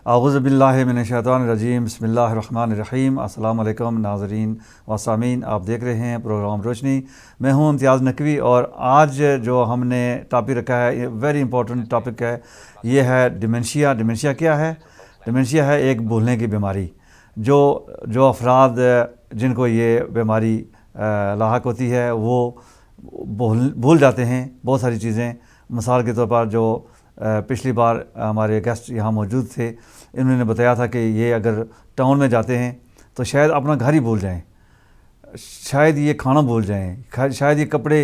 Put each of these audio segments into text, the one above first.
औज़ु बिल्लाहि मिनश्शैतानिर्रजीम बिस्मिल्लाहिर्रहमानिर्रहीम। अस्सलाम वालेकुम नाज़रीन व सामीन, आप देख रहे हैं प्रोग्राम रोशनी। मैं हूं इम्तियाज़ नकवी और आज जो हमने टॉपिक रखा है ये वेरी इंपॉर्टेंट टॉपिक है। ये है डिमेंशिया। डिमेंशिया क्या है? डिमेंशिया है एक भूलने की बीमारी। जो अफराद जिनको ये बीमारी लाहक होती है वो भूल जाते हैं बहुत सारी चीज़ें। मिसाल के तौर पर जो पिछली बार हमारे गेस्ट यहाँ मौजूद थे, इन्होंने बताया था कि ये अगर टाउन में जाते हैं तो शायद अपना घर ही भूल जाएं, शायद ये खाना भूल जाएं, शायद ये कपड़े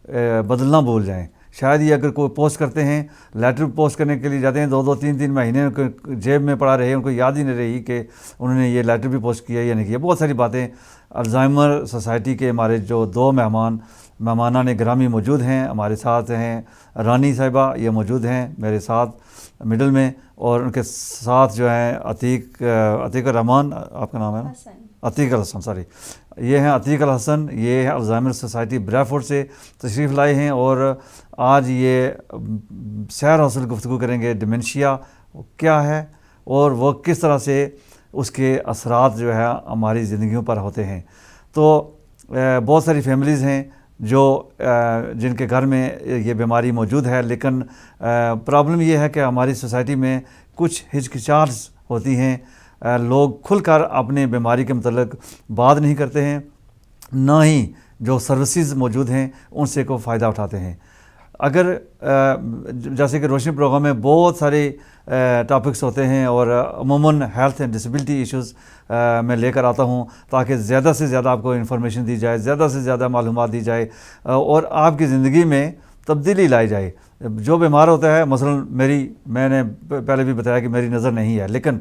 बदलना भूल जाएं, शायद ये अगर कोई पोस्ट करते हैं, लेटर पोस्ट करने के लिए जाते हैं, 2-3 महीने उनके जेब में पड़ा रहे, उनको याद ही नहीं रही कि उन्होंने ये लेटर भी पोस्ट किया या नहीं किया। बहुत सारी बातें। अल्जाइमर सोसाइटी के हमारे जो 2 मेहमाना ने ग्रामी मौजूद हैं, हमारे साथ हैं रानी साहिबा, ये मौजूद हैं मेरे साथ मिडल में, और उनके साथ जो है अतीक रहमान, आपका नाम है ना? अतीक हसन, सॉरी, ये हैं अतीक हसन। ये है अल्जाइमर सोसाइटी ब्रैफोर्ड से तशरीफ़ लाए हैं और आज ये सैर हौसल गुफ्तगू करेंगे डिमेंशिया क्या है और वो किस तरह से उसके असरात जो है हमारी ज़िंदगियों पर होते हैं। तो बहुत सारी फैमिलीज़ हैं जिनके घर में ये बीमारी मौजूद है, लेकिन प्रॉब्लम ये है कि हमारी सोसाइटी में कुछ हिचकिचाहट होती हैं। लोग खुलकर अपने बीमारी के मतलब बात नहीं करते हैं, ना ही जो सर्विसेज मौजूद हैं उनसे को फ़ायदा उठाते हैं। अगर जैसे कि रोशनी प्रोग्राम में बहुत सारे टॉपिक्स होते हैं और अमूमन हेल्थ एंड डिसेबिलिटी इश्यूज़ मैं लेकर आता हूं ताकि ज़्यादा से ज़्यादा आपको इन्फॉर्मेशन दी जाए, ज़्यादा से ज़्यादा मालूमात दी जाए और आपकी ज़िंदगी में तब्दीली लाई जाए। जो बीमार होता है, मसलन मैंने पहले भी बताया कि मेरी नज़र नहीं है, लेकिन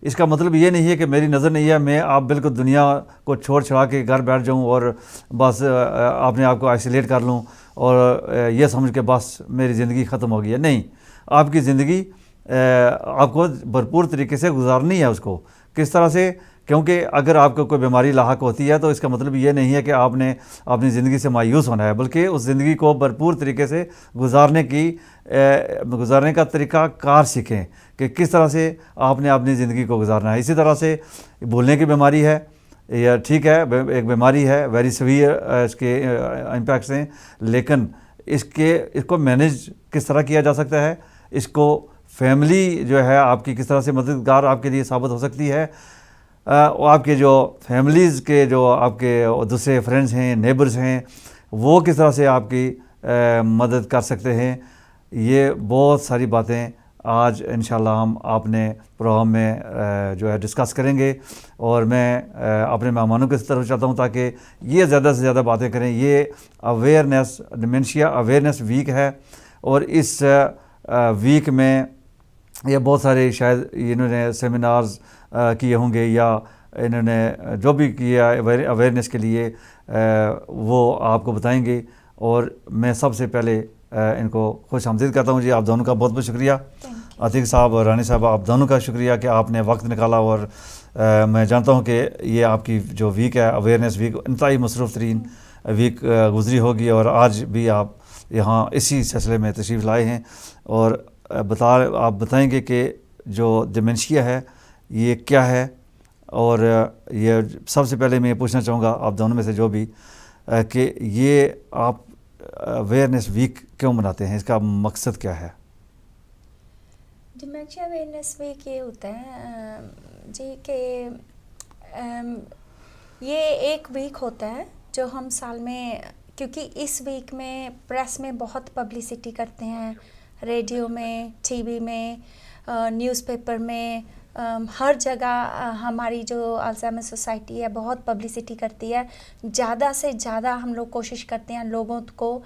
इसका मतलब ये नहीं है कि मेरी नज़र नहीं है मैं आप बिल्कुल दुनिया को छोड़ छड़ा के घर बैठ जाऊं और बस अपने आप को आइसोलेट कर लूं और ये समझ के बस मेरी ज़िंदगी ख़त्म हो गई है। नहीं, आपकी ज़िंदगी आपको भरपूर तरीके से गुजारनी है। उसको किस तरह से? क्योंकि अगर आपको कोई बीमारी लाहक होती है तो इसका मतलब ये नहीं है कि आपने अपनी ज़िंदगी से मायूस होना है, बल्कि उस ज़िंदगी को भरपूर तरीके से गुजारने का तरीका कार सीखें कि किस तरह से आपने अपनी ज़िंदगी को गुजारना है। इसी तरह से भूलने की बीमारी है, या ठीक है एक बीमारी है, वेरी सीवियर इसके इम्पैक्ट्स हैं, लेकिन इसको मैनेज किस तरह किया जा सकता है, इसको फैमिली जो है आपकी किस तरह से मददगार आपके लिए साबित हो सकती है, आपके जो फैमिलीज़ के जो आपके दूसरे फ्रेंड्स हैं, नेबर्स हैं, वो किस तरह से आपकी मदद कर सकते हैं। ये बहुत सारी बातें आज इंशाल्लाह हम आपने प्रोग्राम में जो है डिस्कस करेंगे और मैं अपने मेहमानों की तरफ चाहता हूँ ताकि ये ज़्यादा से ज़्यादा बातें करें। ये अवेयरनेस, डिमेंशिया अवेयरनेस वीक है और इस वीक में ये बहुत सारे शायद इन्होंने सेमिनार्स किए होंगे या इन्होंने जो भी किया अवेयरनेस के लिए वो आपको बताएंगे। और मैं सबसे पहले इनको खुश आमदीद करता हूँ जी। आप दोनों का बहुत बहुत शुक्रिया, अतीक साहब और रानी साहब, आप दोनों का शुक्रिया कि आपने वक्त निकाला। और मैं जानता हूँ कि ये आपकी जो वीक है अवेयरनेस वीक इंतहाई मसरूफ़ तरीन वीक गुजरी होगी और आज भी आप यहाँ इसी सिलसिले में तशरीफ़ लाए हैं और आप बताएंगे कि जो डिमेंशिया है ये क्या है। और ये सबसे पहले मैं ये पूछना चाहूँगा आप दोनों में से जो भी कि ये आप अवेयरनेस वीक क्यों मनाते हैं, इसका मकसद क्या है? डिमेंशिया अवेयरनेस वीक ये होता है जी कि ये एक वीक होता है जो हम साल में, क्योंकि इस वीक में प्रेस में बहुत पब्लिसिटी करते हैं, रेडियो में, टीवी में, न्यूज़पेपर में, हर जगह हमारी जो अल्जाइमर सोसाइटी है बहुत पब्लिसिटी करती है। ज़्यादा से ज़्यादा हम लोग कोशिश करते हैं लोगों को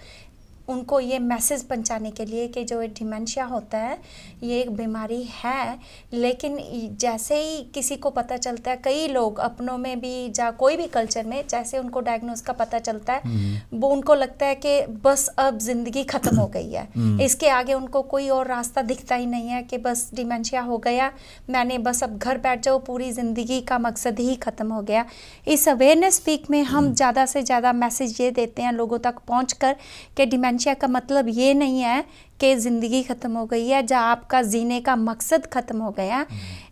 उनको ये मैसेज पहुंचाने के लिए कि जो डिमेंशिया होता है ये एक बीमारी है, लेकिन जैसे ही किसी को पता चलता है, कई लोग अपनों में भी या कोई भी कल्चर में जैसे उनको डायग्नोस का पता चलता है वो उनको लगता है कि बस अब ज़िंदगी ख़त्म हो गई है, इसके आगे उनको कोई और रास्ता दिखता ही नहीं है कि बस डिमेंशिया हो गया, मैंने बस अब घर बैठ जाओ, पूरी ज़िंदगी का मकसद ही ख़त्म हो गया। इस अवेयरनेस वीक में हम ज़्यादा से ज़्यादा मैसेज ये देते हैं लोगों तक पहुँच कर कि डिमेंशिया का मतलब ये नहीं है कि ज़िंदगी ख़त्म हो गई है, जहाँ आपका जीने का मकसद ख़त्म हो गया।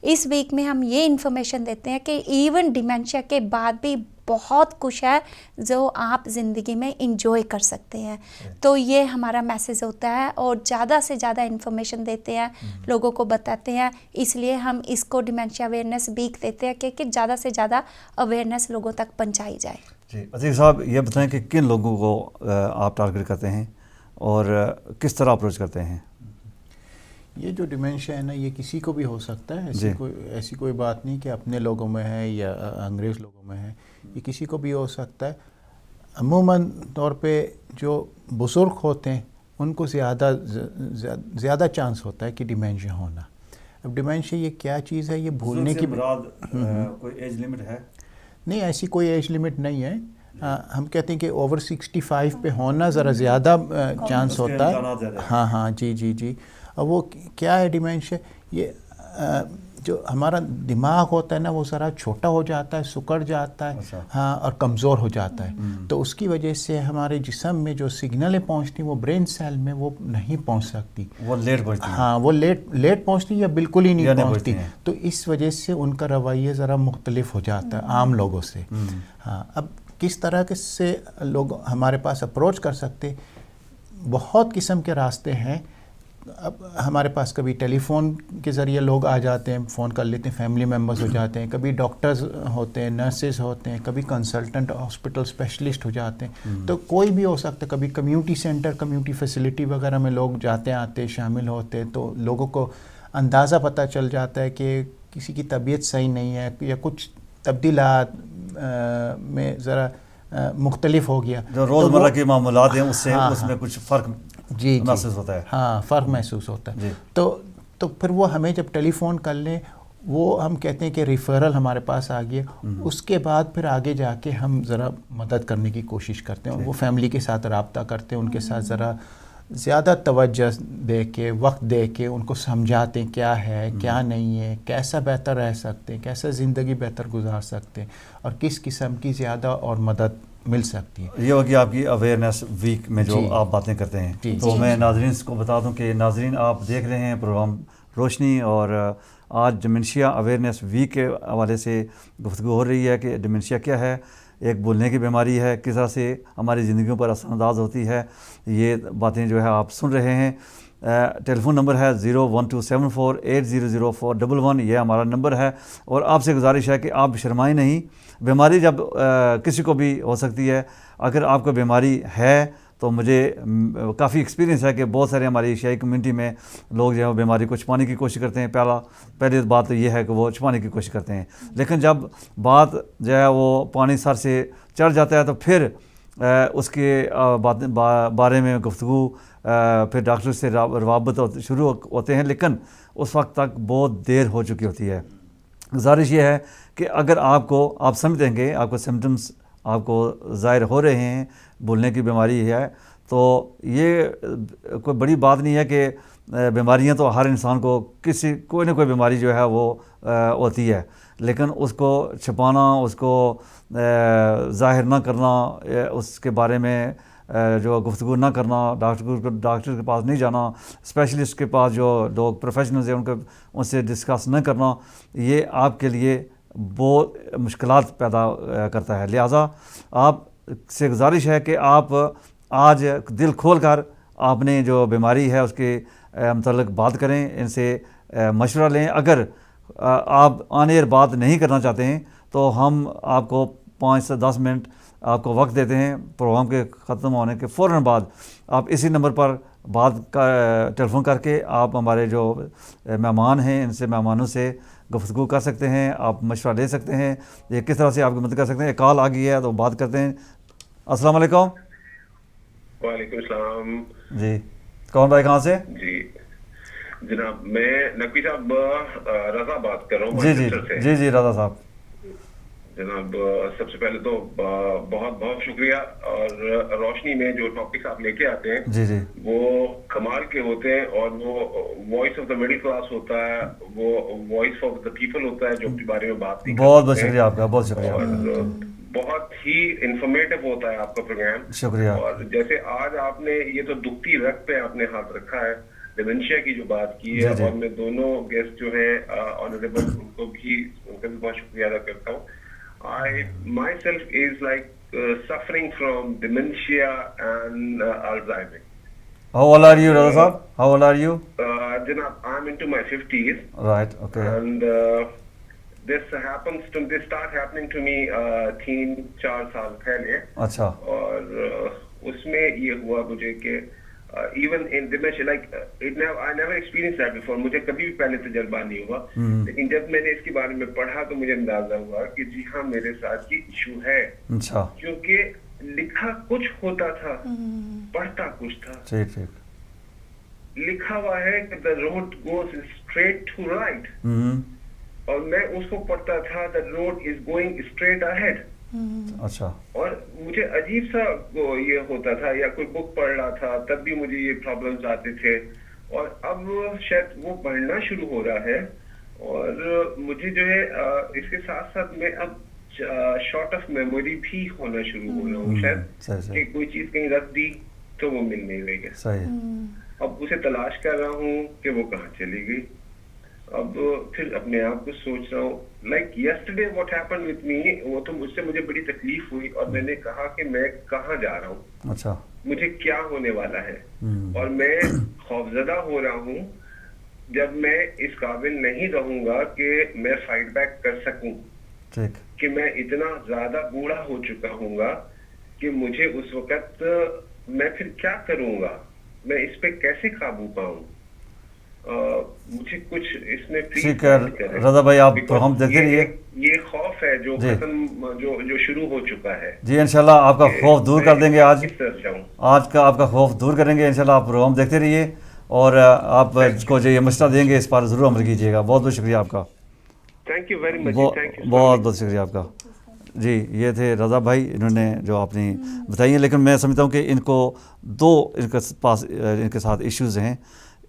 इस वीक में हम ये इन्फॉर्मेशन देते हैं कि इवन डिमेंशिया के बाद भी बहुत कुछ है जो आप ज़िंदगी में इंजॉय कर सकते हैं। तो ये हमारा मैसेज होता है और ज़्यादा से ज़्यादा इन्फॉर्मेशन देते हैं, लोगों को बताते हैं। इसलिए हम इसको डिमेंशिया अवेयरनेस वीक देते हैं कि ज़्यादा से ज़्यादा अवेयरनेस लोगों तक पहुंचाई जाए। जी अतीक साहब, ये बताएं कि किन लोगों को आप टारगेट करते हैं और किस तरह अप्रोच करते हैं? ये जो डिमेंशिया है ना, ये किसी को भी हो सकता है। ऐसी कोई बात नहीं कि अपने लोगों में है या अंग्रेज़ लोगों में है, ये किसी को भी हो सकता है। अमूमन तौर पे जो बुज़ुर्ग होते हैं उनको ज़्यादा चांस होता है कि डिमेंशिया होना। अब डिमेंशिया ये क्या चीज़ है, ये भूलने की कोई एज लिमिट है? नहीं, ऐसी कोई एज लिमिट नहीं है। हम कहते हैं कि ओवर 65 पे होना ज़रा ज़्यादा चांस होता है। हाँ, जी। अब वो क्या है डिमेंशिया, ये जो हमारा दिमाग होता है ना, वो ज़रा छोटा हो जाता है, सिकुड़ जाता है। अच्छा। हाँ, और कमज़ोर हो जाता है। तो उसकी वजह से हमारे जिस्म में जो सिग्नलें पहुंचती वो ब्रेन सेल में वो नहीं पहुंच सकती, वो लेट पहुंचती हैं। हाँ, वो लेट पहुंचती या बिल्कुल ही नहीं पहुंचती। हैं। तो इस वजह से उनका रवैया ज़रा मुख्तलिफ हो जाता है आम लोगों से। हाँ, अब किस तरह के से लोग हमारे पास अप्रोच कर सकते, बहुत किस्म के रास्ते हैं। अब हमारे पास कभी टेलीफ़ोन के ज़रिए लोग आ जाते हैं, फ़ोन कर लेते हैं, फैमिली मेम्बर्स हो जाते हैं, कभी डॉक्टर्स होते हैं, नर्सेज होते हैं, कभी कंसल्टेंट हॉस्पिटल स्पेशलिस्ट हो जाते हैं। तो कोई भी हो सकता है। कभी कम्युनिटी सेंटर, कम्युनिटी फैसिलिटी वगैरह में लोग जाते आते शामिल होते हैं, तो लोगों को अंदाज़ा पता चल जाता है कि किसी की तबीयत सही नहीं है या कुछ तब्दीलात में ज़रा मुख्तलिफ हो गया, जो रोज़मर्रा के मामूलात हैं उससे उसमें कुछ फ़र्क जी महसूस होता है। हाँ, फ़र्क महसूस होता है। तो फिर वो हमें जब टेलीफ़ोन कर लें, वो हम कहते हैं कि रिफ़रल हमारे पास आ गया। उसके बाद फिर आगे जाके हम ज़रा मदद करने की कोशिश करते हैं। वो फैमिली के साथ रब्ता करते हैं, उनके साथ ज़रा ज़्यादा तवज्जो दे के, वक्त दे के उनको समझाते हैं क्या है क्या नहीं है, कैसा बेहतर रह सकते हैं, कैसा ज़िंदगी बेहतर गुजार सकते हैं और किस किस्म की ज़्यादा और मदद मिल सकती है। ये होगी आपकी अवेयरनेस वीक में जो आप बातें करते हैं। तो मैं नाज़रीन को बता दूं कि नाज़रीन आप देख रहे हैं प्रोग्राम रोशनी, और आज डिमेंशिया अवेयरनेस वीक के हवाले से गुफ्तगू हो रही है कि डिमेंशिया क्या है, एक भूलने की बीमारी है, किस तरह से हमारी ज़िंदगियों पर असरअंदाज होती है। ये बातें जो है आप सुन रहे हैं। टेलीफोन नंबर है 01274800411, यह हमारा नंबर है। और आपसे गुजारिश है कि आप शर्माएं नहीं। बीमारी जब किसी को भी हो सकती है। अगर आपको बीमारी है तो मुझे काफ़ी एक्सपीरियंस है कि बहुत सारे हमारी एशियाई कम्युनिटी में लोग जो है बीमारी को छुपाने की कोशिश करते हैं। पहली बात तो ये है कि वो छुपाने की कोशिश करते हैं, लेकिन जब बात जो है वो पानी सर से चढ़ जाता है तो फिर उसके बारे में गुफ्तगू फिर डॉक्टर से रवाबत शुरू होते हैं, लेकिन उस वक्त तक बहुत देर हो चुकी होती है। गुजारिश ये है कि अगर आप समझेंगे, आपको सिम्टम्स आपको ज़ाहिर हो रहे हैं, भूलने की बीमारी है, तो ये कोई बड़ी बात नहीं है कि बीमारियां तो हर इंसान को कोई ना कोई बीमारी जो है वो होती है, लेकिन उसको छिपाना, उसको ज़ाहिर ना करना, उसके बारे में जो गुफ्तगू ना करना, डॉक्टर के पास नहीं जाना, स्पेशलिस्ट के पास जो लोग प्रोफेशनल्स हैं उनसे डिस्कस न करना, ये आपके लिए बहुत मुश्किलात पैदा करता है। लिहाजा आपसे गुजारिश है कि आप आज दिल खोल कर आपने जो बीमारी है उसके मतलब बात करें, इनसे मशवरा लें। अगर आप ऑन एयर बात नहीं करना चाहते हैं तो हम आपको 5 से 10 मिनट आपको वक्त देते हैं। प्रोग्राम के ख़त्म होने के फ़ौरन बाद आप इसी नंबर पर टेलीफोन करके आप हमारे जो मेहमान हैं इनसे मेहमानों से गुफ्तगू कर सकते हैं, आप मशवरा ले सकते हैं, ये किस तरह से आपकी मदद कर सकते हैं। एक कॉल आ गई है तो बात करते हैं। अस्सलाम वालेकुम। वालेकुम सलाम जी, कौन भाई, कहाँ से? जी जनाब, मैं नकवी साहब रजा बात कर रहा हूँ। जी रजा साहब। जनाब, सबसे पहले तो बहुत बहुत शुक्रिया। और रोशनी में जो टॉपिक्स आप लेके आते हैं जी वो कमाल के होते हैं, और वो voice of the middle class होता है, वो वॉइस ऑफ द पीपल होता है जो अपने बारे में बात नहीं बहुत बहुत शुक्रिया आपका, बहुत शुक्रिया। और बहुत ही इंफॉर्मेटिव होता है आपका प्रोग्राम। शुक्रिया। और जैसे आज आपने ये तो दुखती रग पे आपने हाथ रखा है, डिमेंशिया की जो बात की है, जी। और मैं दोनों गेस्ट जो है ऑनरेबल उनका भी बहुत शुक्रिया अदा करता हूँ। I myself is like suffering from dementia and Alzheimer. How old are you, Raza साहब? How old are you? जनाब, I am into my 50s Right, okay. and this start happening to me 3-4 साल पहले। अच्छा। और उसमें ये हुआ मुझे कि even in dementia like I never experience that before, मुझे कभी भी पहले तजर्बा नहीं हुआ, लेकिन जब मैंने इसके बारे में पढ़ा तो मुझे अंदाजा हुआ कि जी हाँ, मेरे साथ ये इशू है। अच्छा। क्योंकि लिखा कुछ होता था, पढ़ता कुछ था। ठीक। लिखा हुआ है कि the road goes straight to right, और मैं उसको पढ़ता था the road is going straight ahead. अच्छा। और मुझे अजीब सा ये होता था, या कोई बुक पढ़ रहा था तब भी मुझे ये प्रॉब्लम्स आते थे, और अब शायद वो बढ़ना शुरू हो रहा है। और मुझे जो है इसके साथ साथ मैं अब शॉर्ट ऑफ मेमोरी भी होना शुरू हो रहा हूँ शायद, कि कोई चीज कहीं रख दी तो वो मिल नहीं रही है। सही। अब उसे तलाश कर रहा हूँ कि वो कहाँ चली गई। अब फिर अपने आप को सोच रहा हूँ like yesterday what happened with me, वो तो मुझे बड़ी तकलीफ हुई, और मैंने कहा कि मैं कहाँ जा रहा हूँ, अच्छा, मुझे क्या होने वाला है। और मैं खौफजदा हो रहा हूँ जब मैं इस काबिल नहीं रहूंगा कि मैं फाइट बैक कर सकूं, ठीक, कि मैं इतना ज्यादा बूढ़ा हो चुका हूँगा कि मुझे उस वक्त मैं फिर क्या करूंगा, मैं इस पे कैसे काबू पाऊं। मुझे कुछ इसमें ठीक है रजा भाई, आप हम देखते रहिए। ये खौफ है जो खत्म जो शुरू हो चुका है। जी इंशाल्लाह आपका खौफ दूर कर देंगे। आज का आपका खौफ दूर करेंगे इंशाल्लाह। आप प्रोग्राम देखते रहिए और आपको जो ये मशवरा देंगे इस पर ज़रूर अमल कीजिएगा। बहुत बहुत शुक्रिया आपका। Thank you very much. बहुत बहुत शुक्रिया आपका। जी ये थे रज़ा भाई, इन्होंने जो आपने बताई है, लेकिन मैं समझता हूँ कि इनके साथ इश्यूज़ हैं।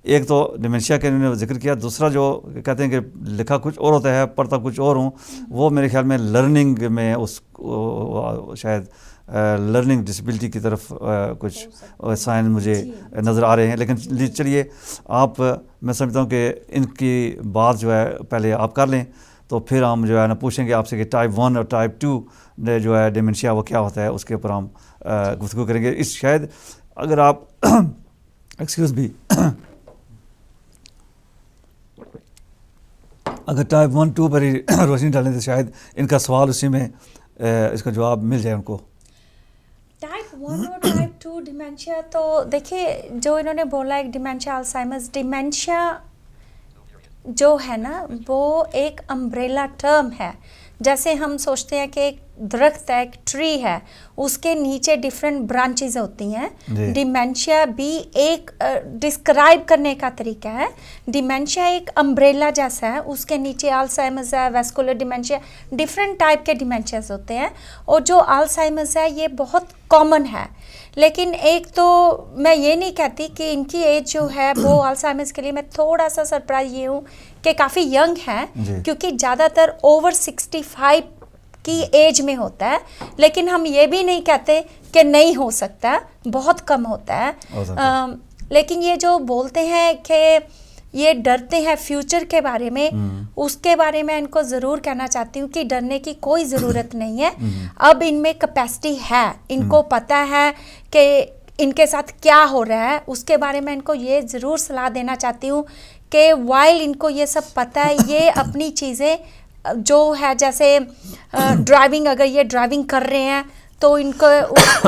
एक तो डिमेंशिया के इन्होंने जिक्र किया, दूसरा जो कहते हैं कि लिखा कुछ और होता है पढ़ता कुछ और हूँ, वो मेरे ख्याल में लर्निंग में शायद लर्निंग डिसेबिलिटी की तरफ कुछ साइन मुझे नज़र आ रहे हैं। लेकिन चलिए मैं समझता हूँ कि इनकी बात जो है पहले आप कर लें, तो फिर हम जो है ना पूछेंगे आपसे कि टाइप 1 और टाइप 2 जो है डिमेंशिया वो क्या होता है, उसके ऊपर हम गुफ्तगू करेंगे। इस शायद अगर आप एक्सक्यूज़ भी अगर टाइप 1 2 पर ही रोशनी डालें तो शायद इनका सवाल उसी में इसका जवाब मिल जाए उनको। टाइप 1 और टाइप 2 डिमेंशिया, तो देखिए जो इन्होंने बोला एक डिमेंशिया अल्जाइमर्स, डिमेंशिया जो है ना वो एक अम्ब्रेला टर्म है। जैसे हम सोचते हैं कि एक दरख्त है, एक ट्री है, उसके नीचे डिफरेंट ब्रांचेस होती हैं। डिमेंशिया भी एक डिस्क्राइब करने का तरीका है। डिमेंशिया एक अम्ब्रेला जैसा है, उसके नीचे अल्जाइमर्स है, वेस्कुलर डिमेंशिया, डिफरेंट टाइप के डिमेंशियाज होते हैं। और जो अल्जाइमर्स है ये बहुत कॉमन है, लेकिन एक तो मैं ये नहीं कहती कि इनकी एज जो है वो अल्जाइमर्स के लिए मैं थोड़ा सा सरप्राइज ये हूँ कि काफ़ी यंग है, क्योंकि ज़्यादातर ओवर 65 की एज में होता है। लेकिन हम ये भी नहीं कहते कि नहीं हो सकता, बहुत कम होता है। लेकिन ये जो बोलते हैं कि ये डरते हैं फ्यूचर के बारे में, उसके बारे में इनको ज़रूर कहना चाहती हूँ कि डरने की कोई ज़रूरत नहीं है। अब इनमें कैपेसिटी है, इनको पता है कि इनके साथ क्या हो रहा है, उसके बारे में इनको ये ज़रूर सलाह देना चाहती हूँ कि वाइल इनको ये सब पता है, ये अपनी चीज़ें जो है जैसे ड्राइविंग, अगर ये ड्राइविंग कर रहे हैं तो इनको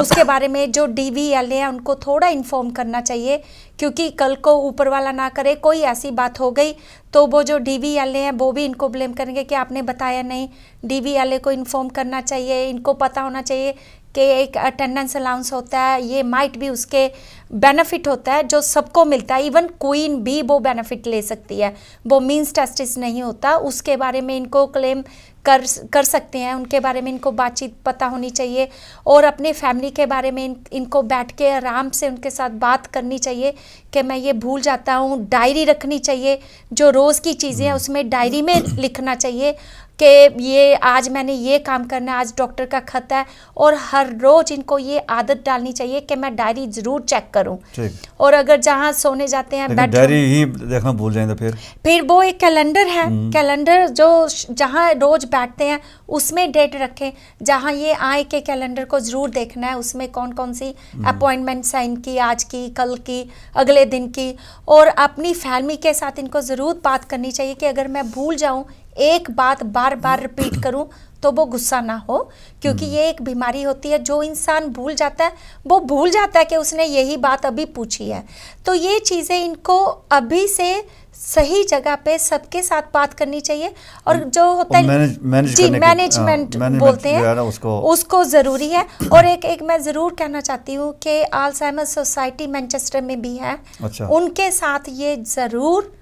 उसके बारे में जो DVLA है उनको थोड़ा इन्फॉर्म करना चाहिए, क्योंकि कल को ऊपर वाला ना करे कोई ऐसी बात हो गई तो वो जो DVLA है वो भी इनको ब्लेम करेंगे कि आपने बताया नहीं। DVLA को इन्फॉर्म करना चाहिए, इनको पता होना चाहिए कि एक अटेंडेंस अलाउंस होता है, ये माइट भी उसके बेनिफिट होता है जो सबको मिलता है। इवन क्वीन भी वो बेनिफिट ले सकती है, वो मींस टेस्टिस नहीं होता, उसके बारे में इनको क्लेम कर सकते हैं, उनके बारे में इनको बातचीत पता होनी चाहिए। और अपने फैमिली के बारे में इनको बैठ के आराम से उनके साथ बात करनी चाहिए कि मैं ये भूल जाता हूँ, डायरी रखनी चाहिए, जो रोज़ की चीज़ें हैं उसमें डायरी में लिखना चाहिए, कि ये आज मैंने ये काम करना है, आज डॉक्टर का खत है, और हर रोज़ इनको ये आदत डालनी चाहिए कि मैं डायरी ज़रूर चेक करूं। ठीक। और अगर जहां सोने जाते हैं लेकिन डायरी ही देखना भूल जाएं तो फिर वो एक कैलेंडर है, कैलेंडर जो जहां रोज़ बैठते हैं उसमें डेट रखें, जहां ये आए के कैलेंडर को ज़रूर देखना है, उसमें कौन कौन सी अपॉइंटमेंट्स हैं इनकी, आज की, कल की, अगले दिन की। और अपनी फैमिली के साथ इनको ज़रूर बात करनी चाहिए कि अगर मैं भूल जाऊं, एक बात बार बार रिपीट करूं, तो वो गुस्सा ना हो, क्योंकि ये एक बीमारी होती है, जो इंसान भूल जाता है वो भूल जाता है कि उसने यही बात अभी पूछी है। तो ये चीज़ें इनको अभी से सही जगह पे सबके साथ बात करनी चाहिए। और जो होता है मैनेजमेंट बोलते हैं उसको ज़रूरी है। और एक मैं ज़रूर कहना चाहती हूँ कि अल्जाइमर सोसाइटी मैनचेस्टर में भी है। अच्छा। उनके साथ ये ज़रूर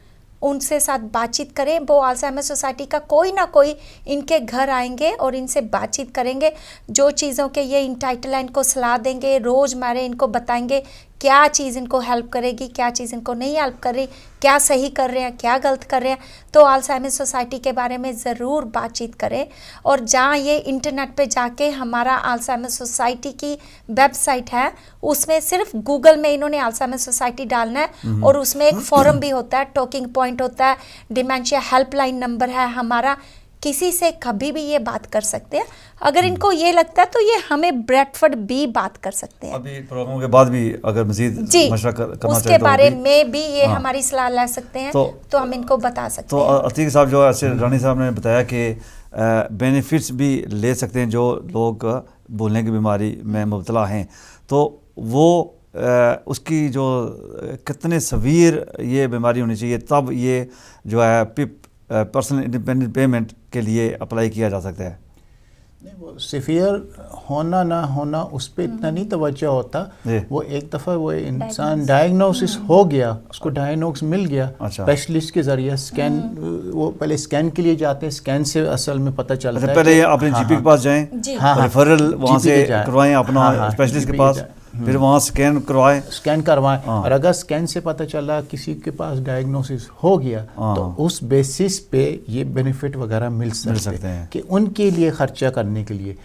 उनसे साथ बातचीत करें। वो अल्जाइमर सोसाइटी का कोई ना कोई इनके घर आएंगे और इनसे बातचीत करेंगे, जो चीज़ों के ये इंटाइटल हैं इनको सलाह देंगे, रोज़मर्रा इनको बताएंगे क्या चीज़ इनको हेल्प करेगी, क्या चीज़ इनको नहीं हेल्प कर रही, क्या सही कर रहे हैं, क्या गलत कर रहे हैं। तो अल्जाइमर सोसाइटी के बारे में ज़रूर बातचीत करें। और जहाँ ये इंटरनेट पे जाके हमारा अल्जाइमर सोसाइटी की वेबसाइट है, उसमें सिर्फ गूगल में इन्होंने अल्जाइमर सोसाइटी डालना है, और उसमें एक फॉरम भी होता है, टॉकिंग पॉइंट होता है, डिमेंशिया हेल्पलाइन नंबर है हमारा, किसी से कभी भी ये बात कर सकते हैं। अगर इनको ये लगता है तो ये हमें ब्रेडफोर्ड भी बात कर सकते हैं। अभी प्रोग्राम के बाद भी अगर मजीद मशवरा करना उसके बारे में भी ये हमारी सलाह ले सकते हैं, तो हम इनको बता सकते तो हैं। अतीक साहब जो ऐसे रानी साहब ने बताया कि बेनिफिट्स भी ले सकते हैं जो लोग भूलने की बीमारी में मुब्तला हैं, तो वो उसकी जो कितने सवीर ये बीमारी होनी चाहिए तब ये जो है पिप पर्सनल इंडिपेंडेंट पेमेंट के लिए अप्लाई किया जा सकता है। नहीं, वो सिवियर होना ना होना उस पर इतना नहीं तवज्जो होता। वो एक दफ़ा वो इंसान डायग्नोसिस हो गया, उसको डायग्नोस मिल गया स्पेशलिस्ट के ज़रिए, स्कैन, वो पहले स्कैन के लिए जाते हैं, स्कैन से असल में पता चलता है। पहले अपने जीपी के पास जाएं, रेफरल वहाँ से करवाएं अपना स्पेशलिस्ट के पास, फिर वहाँ स्कैन करवाएं। और अगर स्कैन से पता चला किसी के पास डायग्नोसिस हो गया, तो उस बेसिस पे ये बेनिफिट वगैरह मिल सकते हैं कि उनके लिए खर्चा करने के लिए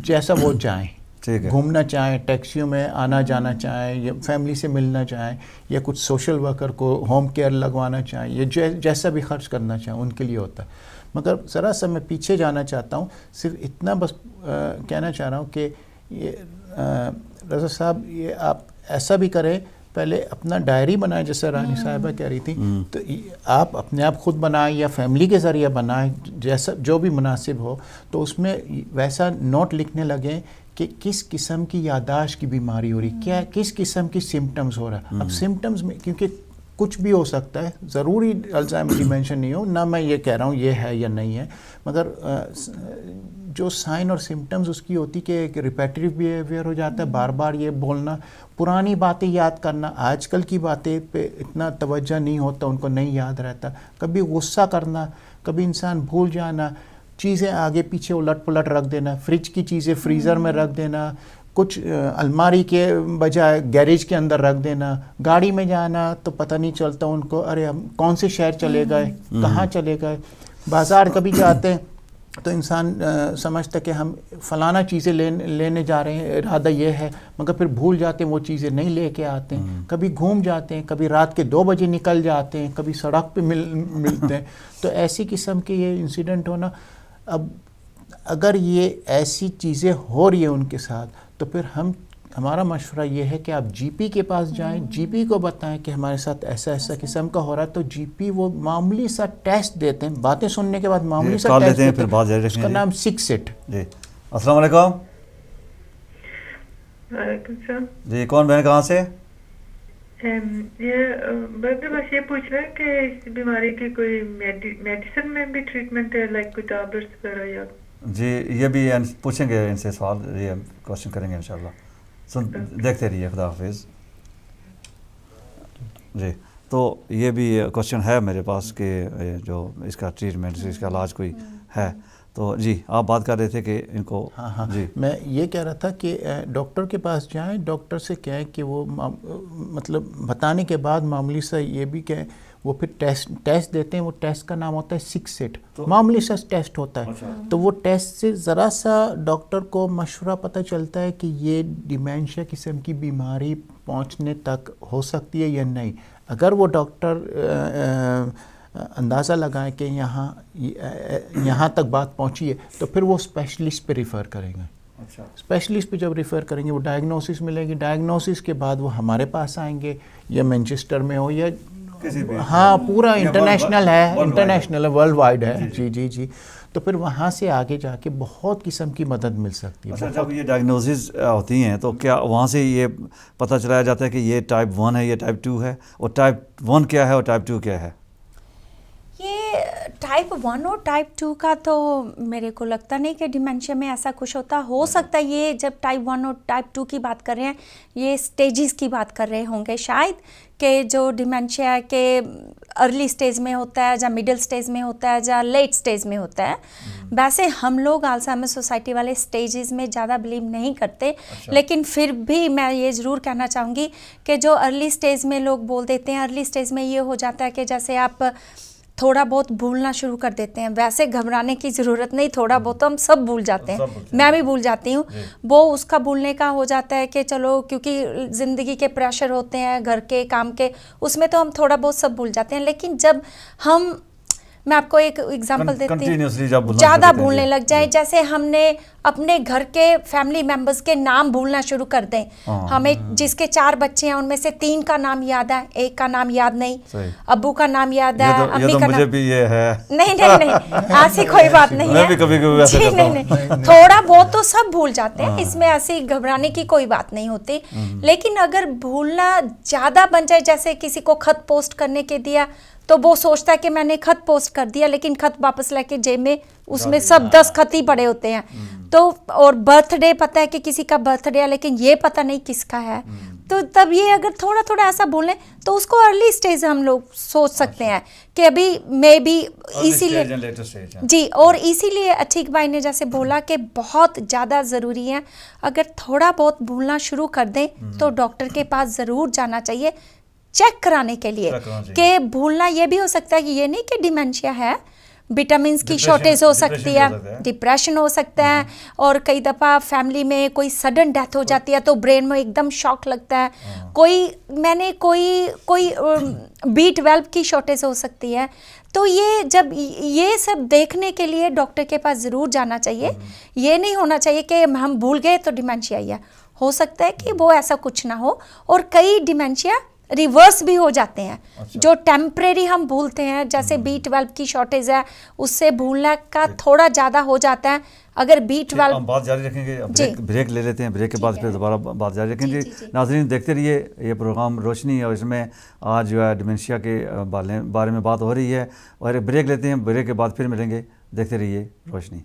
जैसा वो चाहें, घूमना चाहें, टैक्सियों में आना जाना चाहें, या फैमिली से मिलना चाहें, या कुछ सोशल वर्कर को होम केयर लगवाना चाहें, या जैसा भी खर्च करना चाहें, उनके लिए होता है। मगर ज़रा सा मैं पीछे जाना चाहता हूँ, सिर्फ इतना बस कहना चाह रहा हूँ कि ये रज़ा साहब, ये आप ऐसा भी करें, पहले अपना डायरी बनाएं, जैसे रानी साहिबा कह रही थी, तो आप अपने आप खुद बनाएं या फैमिली के ज़रिए बनाएं, जैसा जो भी मुनासिब हो। तो उसमें वैसा नोट लिखने लगें कि किस किस्म की याददाश्त की बीमारी हो रही, क्या किस किस्म की सिम्टम्स हो रहा है। अब सिम्टम्स में क्योंकि कुछ भी हो सकता है, ज़रूरी अल्जाइमर डिमेंशिया नहीं हो ना, मैं ये कह रहा हूँ ये है या नहीं है, मगर जो साइन और सिम्टम्स उसकी होती कि एक रिपेटिटिव बिहेवियर हो जाता है, बार बार ये बोलना, पुरानी बातें याद करना, आजकल की बातें पे इतना तवज्जो नहीं होता, उनको नहीं याद रहता, कभी गुस्सा करना, कभी इंसान भूल जाना, चीज़ें आगे पीछे उलट पुलट रख देना, फ्रिज की चीज़ें फ्रीज़र में रख देना, कुछ अलमारी के बजाय गैरेज के अंदर रख देना, गाड़ी में जाना तो पता नहीं चलता उनको, अरे हम कौन से शहर चले गए, कहाँ चले गए, बाज़ार कभी जाते हैं तो इंसान समझता कि हम फ़लाना चीज़ें लेने जा रहे हैं, इरादा ये है, मगर फिर भूल जाते हैं, वो चीज़ें नहीं लेके आते हैं। कभी घूम जाते हैं, कभी रात के 2 बजे निकल जाते हैं, कभी सड़क पे मिलते हैं। तो ऐसी किस्म के ये इंसिडेंट होना, अब अगर ये ऐसी चीज़ें हो रही है उनके साथ, तो फिर हमारा मशवरा ये है कि आप जीपी के पास जाएं, जीपी को बताएं कि हमारे साथ ऐसा ऐसा किस्म का हो रहा है, तो जीपी वो मामूली सा टेस्ट देते हैं, बातें सुनने के बाद मामूली सा टेस्ट देते हैं, फिर बात जारी रखेंगे। उसका नाम 6-SIT। जी, अस्सलाम वालेकुम। जी, कौन बहन, कहाँ से? बस ये पूछ रहे हैं कि इस बीमारी की कोई मेडिसिन में भी ट्रीटमेंट है, लाइक कोई टैबलेट्स वगैरह? या जी, ये भी पूछेंगे इनसे सवाल, ये क्वेश्चन करेंगे इंशाल्लाह। देखते रहिए, खुदा हाफिज़। जी, तो ये भी क्वेश्चन है मेरे पास कि जो इसका ट्रीटमेंट, इसका इलाज कोई है, तो जी आप बात कर रहे थे कि इनको। हाँ जी, मैं ये कह रहा था कि डॉक्टर के पास जाएं, डॉक्टर से कहें कि वो मतलब बताने के बाद मामूली सा ये भी कहें, वो फिर टेस्ट देते हैं। वो टेस्ट का नाम होता है सिकसेट, मामूली सा टेस्ट होता है। तो वो टेस्ट से ज़रा सा डॉक्टर को मशवरा पता चलता है कि ये डिमेंशिया किस्म की बीमारी पहुंचने तक हो सकती है या नहीं। अगर वो डॉक्टर अंदाज़ा लगाएं कि यहाँ तक बात पहुंची है, तो फिर वो स्पेशलिस्ट पे रिफ़र करेंगे। अच्छा, स्पेशलिस्ट पे जब रिफ़र करेंगे, वो डायग्नोसिस मिलेगी। डायग्नोसिस के बाद वो हमारे पास आएंगे, या मैनचेस्टर में हो या किसी भी, हाँ पूरा इंटरनेशनल है, इंटरनेशनल है, वर्ल्ड वाइड है। जी। तो फिर वहाँ से आगे जाके बहुत किस्म की मदद मिल सकती है। अच्छा, जब ये डायग्नोसिस होती हैं तो क्या वहाँ से ये पता चलाया जाता है कि ये टाइप 1 है, ये टाइप 2 है, और टाइप 1 क्या है और टाइप 2 क्या है? ये टाइप 1 और टाइप 2 का तो मेरे को लगता नहीं कि डिमेंशिया में ऐसा कुछ होता हो सकता है। ये जब टाइप 1 और टाइप 2 की बात कर रहे हैं, ये स्टेजेस की बात कर रहे होंगे शायद, कि जो डिमेंशिया के अर्ली स्टेज में होता है, या मिडिल स्टेज में होता है, या लेट स्टेज में होता है। वैसे हम लोग अल्जाइमर सोसाइटी वाले स्टेजेस में ज़्यादा बिलीव नहीं करते। अच्छा। लेकिन फिर भी मैं ये ज़रूर कहना चाहूँगी कि जो अर्ली स्टेज में लोग बोल देते हैं, अर्ली स्टेज में ये हो जाता है कि जैसे आप थोड़ा बहुत भूलना शुरू कर देते हैं। वैसे घबराने की ज़रूरत नहीं, थोड़ा बहुत तो हम सब भूल जाते हैं, मैं भी भूल जाती हूँ। वो उसका भूलने का हो जाता है कि चलो, क्योंकि ज़िंदगी के प्रेशर होते हैं, घर के काम के, उसमें तो हम थोड़ा बहुत सब भूल जाते हैं। लेकिन जब मैं आपको एक एग्जांपल देती हूँ, ज़्यादा भूलने लग जाए, जैसे हमने अपने घर के फैमिली मेंबर्स के नाम भूलना शुरू कर दें। हमें जिसके 4 बच्चे हैं उनमें से 3 का नाम याद है, 1 का नाम याद नहीं। अब्बू का नाम याद है, अम्मी का मुझे नाम भी ये है। नहीं ऐसी कोई बात नहीं है। कभी-कभी ऐसा करता हूं। नहीं, थोड़ा बहुत तो सब भूल जाते हैं, इसमें ऐसी घबराने की कोई बात नहीं होती। लेकिन अगर भूलना ज़्यादा बन जाए, जैसे किसी को खत पोस्ट करने के दिया, तो वो सोचता है कि मैंने खत पोस्ट कर दिया, लेकिन खत वापस लेके जेब में उसमें सब 10 खत ही पड़े होते हैं। तो और बर्थडे पता है कि किसी का बर्थडे है, लेकिन ये पता नहीं किसका है। तो तब ये अगर थोड़ा थोड़ा ऐसा बोलें, तो उसको अर्ली स्टेज हम लोग सोच सकते हैं कि अभी मे बी, इसीलिए जी, और इसीलिए अतीक भाई ने जैसे बोला कि बहुत ज़्यादा ज़रूरी है, अगर थोड़ा बहुत भूलना शुरू कर दें तो डॉक्टर के पास ज़रूर जाना चाहिए चेक कराने के लिए। कि भूलना ये भी हो सकता है कि ये नहीं कि डिमेंशिया है, विटामिन की शॉर्टेज हो सकती है, डिप्रेशन हो सकता है, और कई दफ़ा फैमिली में कोई सडन डेथ हो जाती है तो ब्रेन में एकदम शॉक लगता है। कोई B12 की शॉर्टेज हो सकती है। तो ये सब देखने के लिए डॉक्टर के पास ज़रूर जाना चाहिए। ये नहीं होना चाहिए कि हम भूल गए तो डिमेंशिया ही है। हो सकता है कि वो ऐसा कुछ ना हो, और कई डिमेंशिया रिवर्स भी हो जाते हैं। अच्छा। जो टेम्परेरी हम भूलते हैं, जैसे B12 की शॉर्टेज है, उससे भूलने का थोड़ा ज़्यादा हो जाता है। अगर B12 हम बात जारी रखेंगे, ब्रेक ले लेते हैं, ब्रेक के बाद फिर दोबारा बात जारी रखेंगे। नाज़रीन देखते रहिए ये प्रोग्राम रोशनी, और इसमें आज जो है डिमेंशिया के बारे में बात हो रही है। और ब्रेक लेते हैं, ब्रेक के बाद फिर मिलेंगे। देखते रहिए रोशनी।